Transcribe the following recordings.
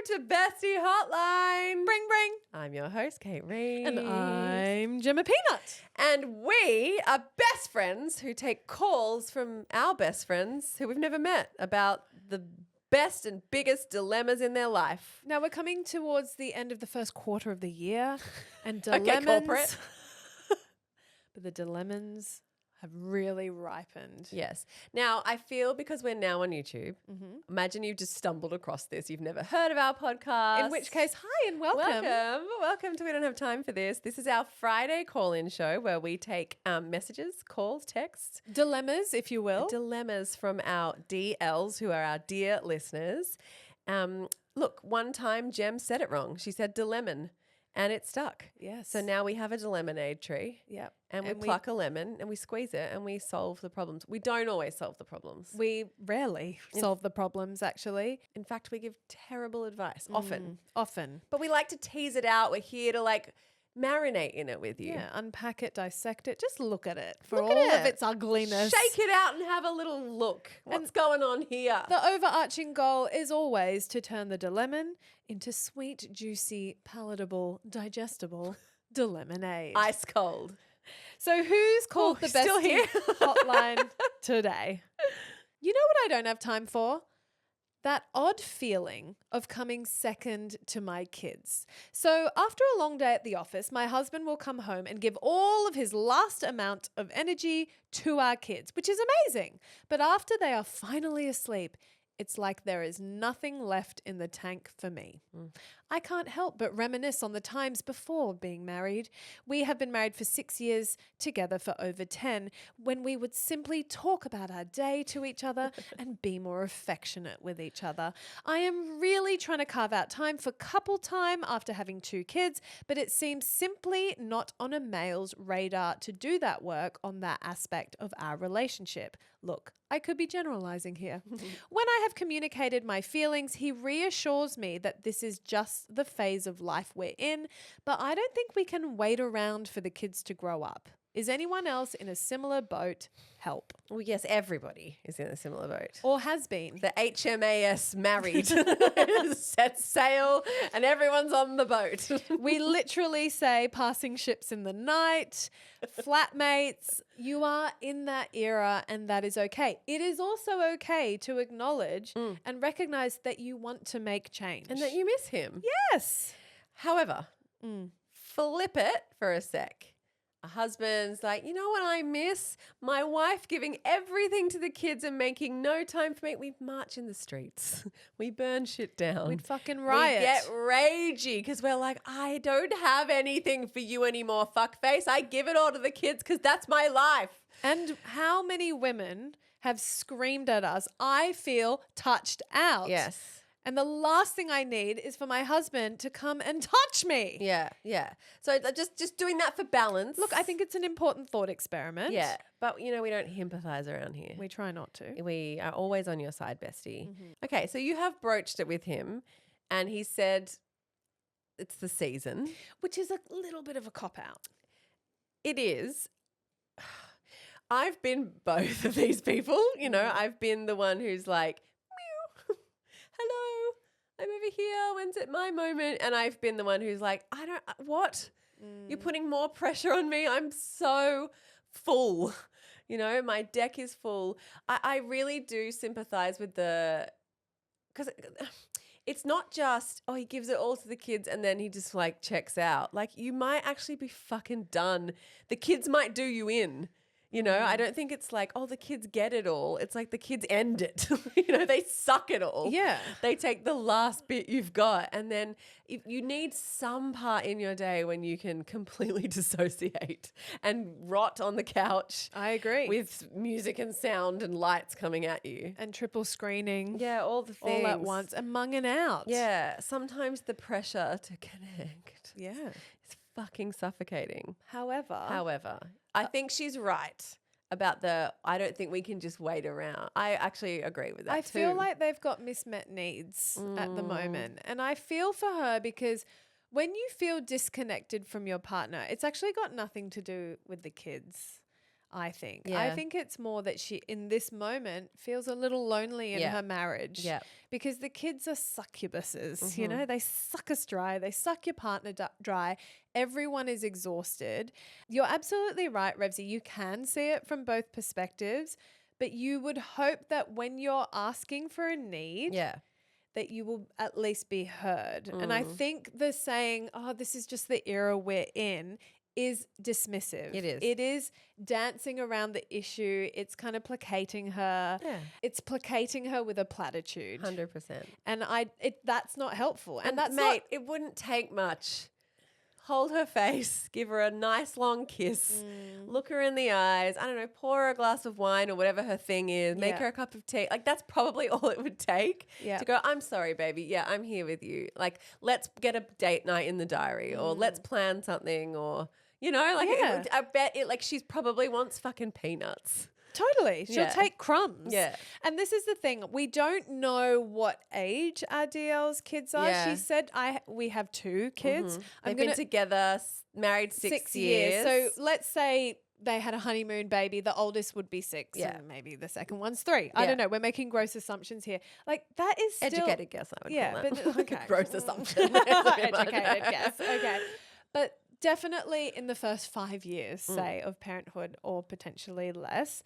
to Bestie Hotline. Bring, bring. I'm your host, Kate Reed. And I'm Gemma Peanut. And we are best friends who take calls from our best friends who we've never met about the best and biggest dilemmas in their life. Now we're coming towards the end of the first quarter of the year, and Okay, dilemmas. corporate. But the dilemmas have really ripened. Yes. Now, I feel because we're now on YouTube, imagine you've just stumbled across this. You've never heard of our podcast. In which case, hi and welcome. Welcome to We Don't Have Time for This. This is our Friday call-in show where we take messages, calls, texts. Dilemmas, if you will. Dilemmas from our DLs, who are our dear listeners. Look, one time Jem said it wrong. She said dilemon, and it stuck. Yes. So now we have a lemonade tree. Yep. And we pluck a lemon and we squeeze it and we solve the problems. We don't always solve the problems. We rarely solve the problems, actually. In fact, we give terrible advice often. Often. But we like to tease it out. We're here to marinate in it with you. Yeah, unpack it, dissect it, just look at it for Look at all it. of its ugliness. Shake it out and have a little look. What's going on here? The overarching goal is always to turn the dilemon into sweet, juicy, palatable, digestible dilemonade. Ice cold. So who's called the still Bestie here? hotline today? You know what I don't have time for? That odd feeling of coming second to my kids. So after a long day at the office, my husband will come home and give all of his last amount of energy to our kids, which is amazing. But after they are finally asleep, it's like there is nothing left in the tank for me. I can't help but reminisce on the times before being married. We have been married for 6 years, together for over 10, when we would simply talk about our day to each other and be more affectionate with each other. I am really trying to carve out time for couple time after having 2 kids, but it seems simply not on a male's radar to do that work on that aspect of our relationship. Look, I could be generalizing here. When I have communicated my feelings, he reassures me that this is just the phase of life we're in, but I don't think we can wait around for the kids to grow up. Is anyone else in a similar boat? Help. Well, yes, everybody is in a similar boat. Or has been. The HMAS married set sail and everyone's on the boat. We literally say passing ships in the night, flatmates. You are in that era and that is okay. It is also okay to acknowledge and recognize that you want to make change. And that you miss him. Yes. However, flip it for a sec. A husband's like, you know what I miss? My wife giving everything to the kids and making no time for me. We march in the streets. We burn shit down. We'd fucking riot. We get ragey because we're like, I don't have anything for you anymore, fuckface. I give it all to the kids because that's my life. And how many women have screamed at us, I feel touched out. Yes. And the last thing I need is for my husband to come and touch me. Yeah, yeah. So just doing that for balance. Look, I think it's an important thought experiment. Yeah, but we don't empathize around here. We try not to. We are always on your side, bestie. Okay, so you have broached it with him and he said it's the season. Which is a little bit of a cop-out. It is. I've been both of these people, I've been the one who's like, meow, hello, I'm over here. When's it my moment? And I've been the one who's like, what? You're putting more pressure on me. I'm so full. My deck is full. I really do sympathize with because it's not just, he gives it all to the kids and then he just checks out. You might actually be fucking done. The kids might do you in. I don't think it's the kids get it all. It's the kids end it. They suck it all. Yeah. They take the last bit you've got. And then you need some part in your day when you can completely dissociate and rot on the couch. I agree. With music and sound and lights coming at you. And triple screening. Yeah, all the things. All at once and munging out. Yeah. Sometimes the pressure to connect. Yeah. It's fucking suffocating. However, I think she's right about I don't think we can just wait around. I actually agree with that I too. feel like they've got mismet needs at the moment. And I feel for her because when you feel disconnected from your partner, it's actually got nothing to do with the kids. I think. Yeah. I think it's more that she, in this moment, feels a little lonely in Yeah. her marriage. Yeah. Because the kids are succubuses, you know, they suck us dry. They suck your partner dry. Everyone is exhausted. You're absolutely right, Revsy. You can see it from both perspectives, but you would hope that when you're asking for a need, Yeah. that you will at least be heard. And I think the saying, oh, this is just the era we're in, is dismissive. It is. It is dancing around the issue. It's kind of placating her. Yeah. It's placating her with a platitude. 100%. And that's not helpful. And that's mate, it wouldn't take much. Hold her face, give her a nice long kiss, look her in the eyes, I don't know, pour her a glass of wine or whatever her thing is, make Yeah. her a cup of tea. Like, that's probably all it would take Yeah. to go, I'm sorry, baby. Yeah, I'm here with you. Like, let's get a date night in the diary or let's plan something or, you know, like, Yeah. I bet it, like, she's probably wants fucking peanuts. Totally. She'll Yeah. take crumbs. Yeah. And this is the thing. We don't know what age our DL's kids are. Yeah. She said we have 2 kids. They've been together, married 6 years. So let's say they had a honeymoon baby. The oldest would be 6 Yeah. and maybe the second one's 3. I Yeah. don't know. We're making gross assumptions here. Like that is still Educated guess, I would Yeah, call that. but okay. Gross assumption. Educated guess. Okay. But definitely in the first 5 years, say, of parenthood or potentially less,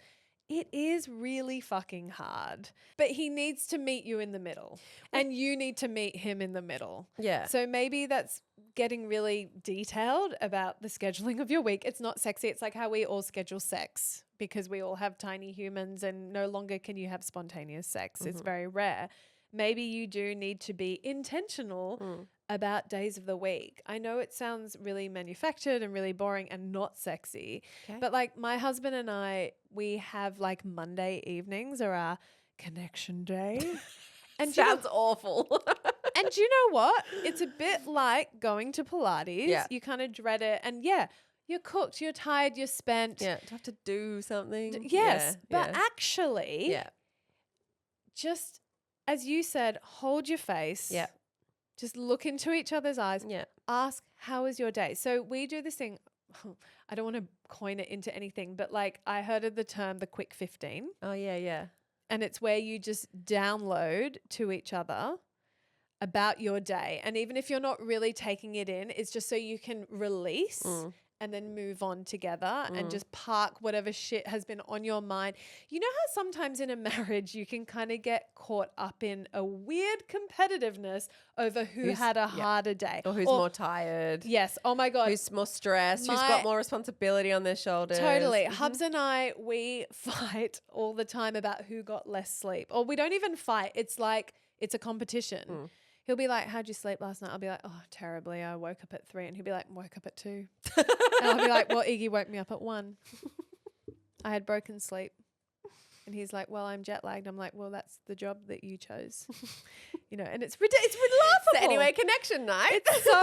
it is really fucking hard. But he needs to meet you in the middle and you need to meet him in the middle. Yeah. So maybe that's getting really detailed about the scheduling of your week. It's not sexy. It's like how we all schedule sex because we all have tiny humans and no longer can you have spontaneous sex. It's very rare. Maybe you do need to be intentional about days of the week. I know it sounds really manufactured and really boring and not sexy, but like my husband and I, we have like Monday evenings are our connection day. And Sounds awful. and do you know what? It's a bit like going to Pilates. Yeah. You kind of dread it. And yeah, you're cooked, you're tired, you're spent. Yeah. Do I have to do something? Yes. Yeah. But actually, yeah. just as you said, hold your face. Yeah. Just look into each other's eyes. Yeah. Ask, how was your day? So we do this thing. I don't want to coin it into anything, but like I heard of the term the quick 15. Oh, yeah, yeah. And it's where you just download to each other about your day. And even if you're not really taking it in, it's just so you can release and then move on together and just park whatever shit has been on your mind. You know how sometimes in a marriage you can kind of get caught up in a weird competitiveness over who's had a harder day. Or who's more tired. Yes. Oh my God. Who's more stressed. Who's got more responsibility on their shoulders. Totally. Hubs and I, we fight all the time about who got less sleep. Or we don't even fight. It's like it's a competition. He'll be like, how'd you sleep last night? I'll be like, oh, terribly. I woke up at 3. And he'll be like, woke up at 2. And I'll be like, well, Iggy woke me up at 1. I had broken sleep. And he's like, well, I'm jet lagged. I'm like, well, that's the job that you chose. You know, and it's laughable. So anyway, connection night. It's so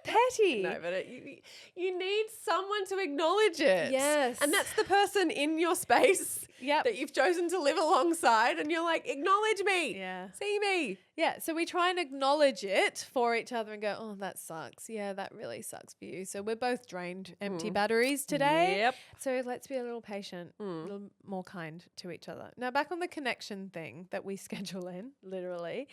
petty. No, but you need someone to acknowledge it. Yes. And that's the person in your space that you've chosen to live alongside. And you're like, acknowledge me. Yeah. See me. Yeah. So we try and acknowledge it for each other and go, oh, that sucks. Yeah, that really sucks for you. So we're both drained, empty batteries today. Yep. So let's be a little patient, a little more kind to each other. Now, back on the connection thing that we schedule in, literally,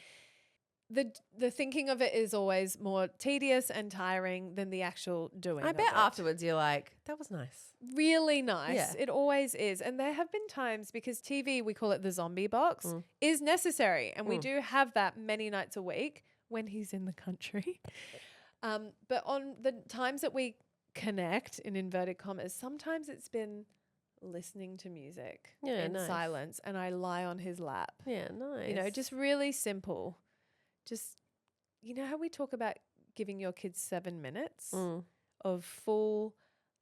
the thinking of it is always more tedious and tiring than the actual doing. I of bet it. afterwards you're like, that was nice. Really nice. Yeah. It always is. And there have been times because TV, we call it the zombie box, is necessary. And we do have that many nights a week when he's in the country. But on the times that we connect, in inverted commas, sometimes it's been listening to music in silence and I lie on his lap. Yeah, nice. You know, just really simple. Just, you know how we talk about giving your kids 7 minutes of full,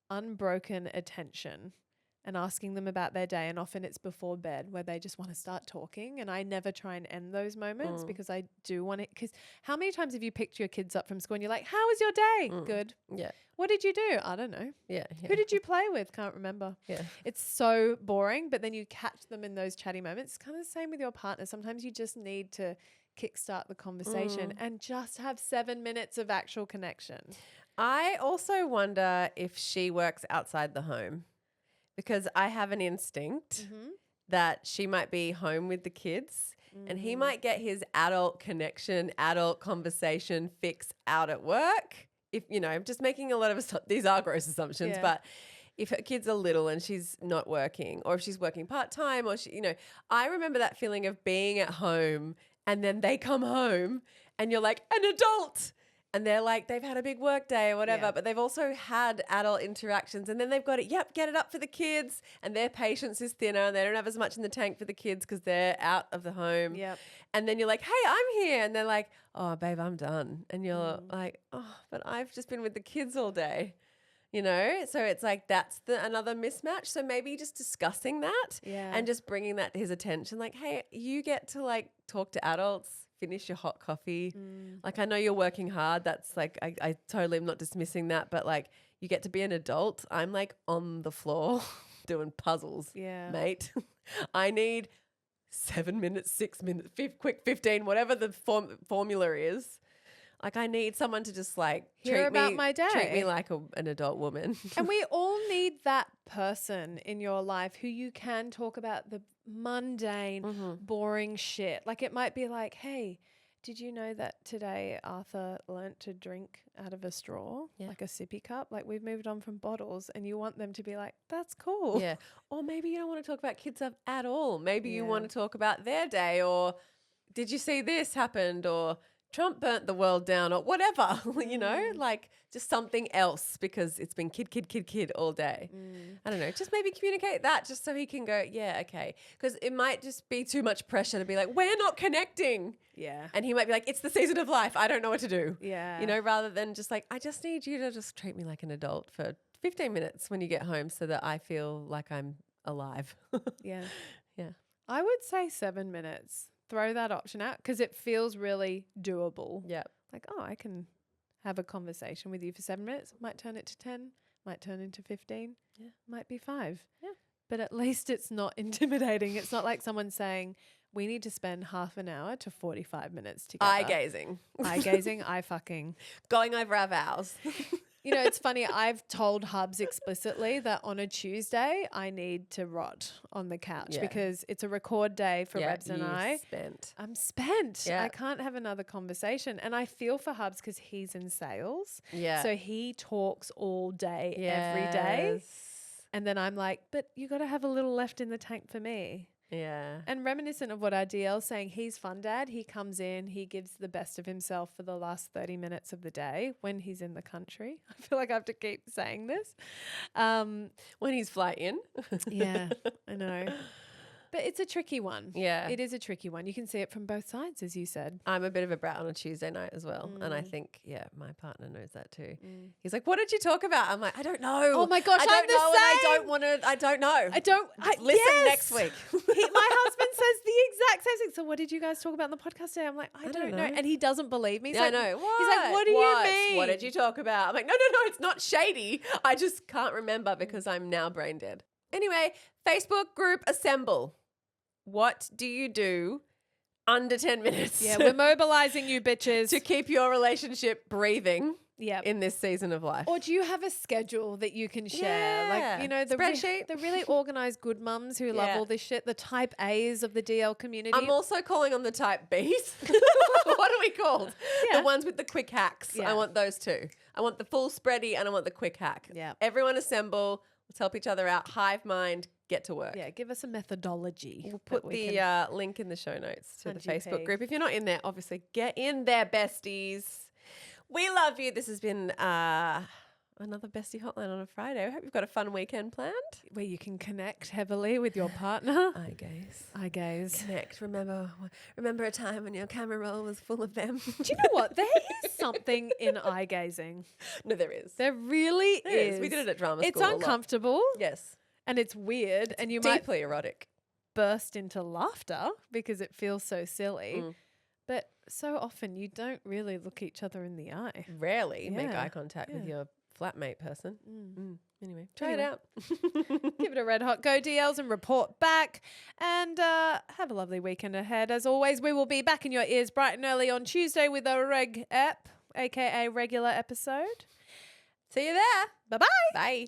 unbroken attention and asking them about their day. And often it's before bed where they just want to start talking. And I never try and end those moments because I do want it. Because how many times have you picked your kids up from school and you're like, how was your day? Good. Yeah. What did you do? I don't know. Yeah. Who did you play with? Can't remember. Yeah. It's so boring, but then you catch them in those chatty moments. It's kind of the same with your partner. Sometimes you just need to kickstart the conversation and just have 7 minutes of actual connection. I also wonder if she works outside the home because I have an instinct that she might be home with the kids and he might get his adult connection, adult conversation fix out at work. If, you know, I'm just making a lot of these are gross assumptions, but if her kids are little and she's not working, or if she's working part-time, or she, you know, I remember that feeling of being at home and then they come home and you're like an adult. And they're like, they've had a big work day or whatever, but they've also had adult interactions and then they've got it, get it up for the kids, and their patience is thinner and they don't have as much in the tank for the kids because they're out of the home. And then you're like, hey, I'm here. And they're like, oh, babe, I'm done. And you're like, oh, but I've just been with the kids all day. You know, so it's like that's another mismatch. So maybe just discussing that and just bringing that to his attention. Like, hey, you get to like talk to adults, finish your hot coffee. Like, I know you're working hard. That's like, I totally am not dismissing that. But like, you get to be an adult. I'm like on the floor doing puzzles, mate. I need 7 minutes, 6 minutes, quick 15, whatever the formula is. Like, I need someone to just like Hear about my day. Treat me like an adult woman. And we all need that person in your life who you can talk about the mundane, boring shit. Like, it might be like, hey, did you know that today Arthur learnt to drink out of a straw, like a sippy cup? Like, we've moved on from bottles, and you want them to be like, that's cool. Yeah. Or maybe you don't want to talk about kids at all. Maybe you want to talk about their day, or did you see this happened, or Trump burnt the world down, or whatever, you know, like just something else, because it's been kid all day. I don't know, just maybe communicate that just so he can go, yeah, okay. Because it might just be too much pressure to be like, we're not connecting. Yeah. And he might be like, it's the season of life. I don't know what to do. Yeah. You know, rather than just like, I just need you to just treat me like an adult for 15 minutes when you get home so that I feel like I'm alive. Yeah. Yeah. I would say 7 minutes. Throw that option out because it feels really doable. Yeah. Like, oh, I can have a conversation with you for 7 minutes. Might turn it to 10, might turn into 15, might be 5. Yeah. But at least it's not intimidating. It's not like someone saying, we need to spend half an hour to 45 minutes together. Eye gazing, eye fucking. Going over our vows. You know, it's funny. I've told Hubs explicitly that on a Tuesday I need to rot on the couch because it's a record day for Rebs and I. I'm spent. I can't have another conversation. And I feel for Hubs because he's in sales. Yeah. So he talks all day, every day. And then I'm like, but you got to have a little left in the tank for me. Yeah. And reminiscent of what our DL's saying, he's fun dad. He comes in, he gives the best of himself for the last 30 minutes of the day when he's in the country. I feel like I have to keep saying this. When he's fly in. Yeah, I know. But it's a tricky one. Yeah. It is a tricky one. You can see it from both sides, as you said. I'm a bit of a brat on a Tuesday night as well. And I think, my partner knows that too. He's like, what did you talk about? I'm like, I don't know. Oh my gosh, I don't know. same. And I don't want to, I don't know. Listen next week. My husband says the exact same thing. So what did you guys talk about in the podcast today? I'm like, I don't know. And he doesn't believe me. He's like, I know. What? He's like, what do you mean? What did you talk about? I'm like, no, it's not shady. I just can't remember because I'm now brain dead. Anyway, Facebook group assemble. What do you do under 10 minutes? Yeah, we're mobilizing you bitches. To keep your relationship breathing in this season of life. Or do you have a schedule that you can share? Yeah. Like, you know, the spreadsheet. The really organized good mums who love all this shit, the type A's of the DL community. I'm also calling on the type B's. What are we called? Yeah. The ones with the quick hacks. Yeah. I want those too. I want the full spready and I want the quick hack. Yeah. Everyone assemble. Let's help each other out. Hive mind. Get to work. Yeah, give us a methodology. We'll put the link in the show notes to the Facebook group. If you're not in there, obviously get in there, besties. We love you. This has been another Bestie Hotline on a Friday. I hope you've got a fun weekend planned. Where you can connect heavily with your partner. Eye gaze. Connect. Remember a time when your camera roll was full of them. Do you know what? There is something in eye gazing. No, there is. There really is. We did it at drama school. It's uncomfortable. Yes. And it's weird, and you deeply might erotic burst into laughter because it feels so silly. But so often you don't really look each other in the eye. Rarely make eye contact with your flatmate person. Anyway, try it out. Give it a red hot go, DLs, and report back. And have a lovely weekend ahead. As always, we will be back in your ears bright and early on Tuesday with a reg ep, aka regular episode. See you there. Bye-bye. Bye.